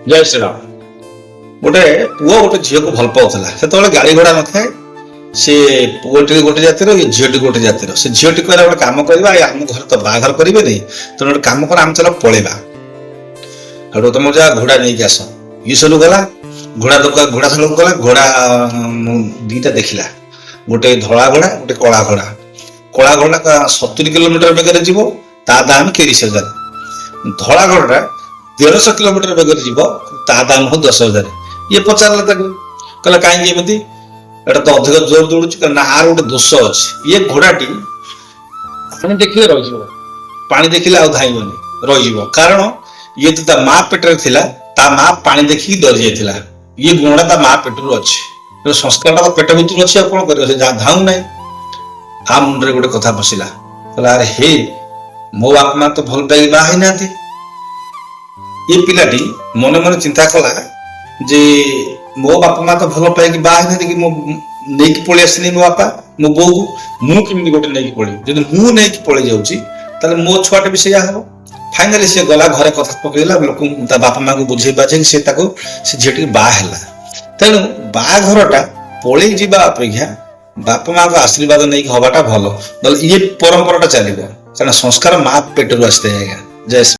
ଜୟ ଶ୍ରୀରାମ। ଗୋଟେ ପୁଅ ଗୋଟେ ଝିଅକୁ ଭଲ ପାଉଥିଲା। ସେତେବେଳେ ଗାଡି ଘୋଡା ନଥାଏ। ସେ ପୁଅଟି ଗୋଟେ ଜାତିର, ଏ ଝିଅଟି ଗୋଟେ ଜାତିର। ସେ ଝିଅଟି କହିଲା ଗୋଟେ କାମ କରିବା, ଆମ ଘରେ ତ ବାହାଘର କରିବେନି, ତେଣୁ ଗୋଟେ କାମ କର, ଆମେ ଚାଲ ପଳେଇବା। ହେଠୁ ତମର ଯା ଘୋଡା ନେଇକି ଆସ। ଇଏ ସବୁ ଗଲା ଘୋଡା ଶାଳକୁ ଗଲା। ଘୋଡା ଦିଟା ଦେଖିଲା, ଗୋଟେ ଧଳା ଘୋଡା, ଗୋଟେ କଳା ଘୋଡା। କଳା ଘୋଡା 70 କିଲୋମିଟର ବେଗରେ ଯିବ, ତା ଦାମ 30,000। ଧଳା ଘୋଡା 150 କିଲୋମିଟର ବେଗରେ ଯିବ, ତା ଦାମ ହଉ 10,000। ଇଏ ପଚାରିଲା ତାକୁ, କହିଲା କାହିଁକି ଏମିତି? ଏଟା ତ ଅଧିକ ଜୋର ଦୌଡୁଛି। ନା, ଆର ଗୋଟେ ଦୋଷ ଅଛି। ଇଏ ଘୋଡାଟି ପାଣି ଦେଖିଲେ ରହିଯିବ, ପାଣି ଦେଖିଲେ ଆଉ ଧାଇଁବନି, ରହିଯିବ। କାରଣ ଇଏ ତ ତା ମା ପେଟରେ ଥିଲା, ତା ମା ପାଣି ଦେଖିକି ଡରି ଯାଇଥିଲା। ଇଏ ଗୁଣଟା ତା ମା ପେଟରୁ ଅଛି, ସଂସ୍କାରଟା ତା ପେଟ ଭିତରୁ ଅଛି। ଆଉ କଣ କରିବ, ସେ ଧାଉଁ ନାହିଁ। ଆ ମୁଣ୍ଡରେ ଗୋଟେ କଥା ପଶିଲା, କହିଲା ଆରେ ହେ, ମୋ ବାପା ମା ତ ଭଲ ପାଇକି ବାହା ହେଇନାହାନ୍ତି। ଏ ପିଲାଟି ମନେ ମନେ ଚିନ୍ତା କଲା ଯେ ମୋ ବାପା ମା ତ ଭଲ ପାଇକି ବାହା ହେଇନାହାନ୍ତି, କି ମୁଁ ନେଇକି ପଳେଇ ଆସିନି ମୋ ବାପା ମୋ ବୋଉକୁ, ମୁଁ କେମିତି ଗୋଟେ ନେଇକି ପଳେଇବି? ଯଦି ମୁଁ ନେଇକି ପଳେଇ ଯାଉଛି, ତାହେଲେ ମୋ ଛୁଆଟା ବି ସେଇଆ ହବ। ଫାଇନାଲି ସେ ଗଲା, ଘରେ କଥା ପକେଇଲା, ଲୋକଙ୍କୁ, ତା ବାପା ମାଙ୍କୁ ବୁଝେଇ ବାଝେଇକି ସେ ଝିଅଟିକି ବାହା ହେଲା। ତେଣୁ ବାହାଘରଟା ପଳେଇ ଯିବା ଅପେକ୍ଷା ବାପା ମାଙ୍କ ଆଶୀର୍ବାଦ ନେଇକି ହବାଟା ଭଲ। ନହେଲେ ଇଏ ପରମ୍ପରାଟା ଚାଲିବ, କାରଣ ସଂସ୍କାର ମା ପେଟରୁ ଆସିଥାଏ। ଆଜ୍ଞା, ଜୟ ଶ୍ରୀ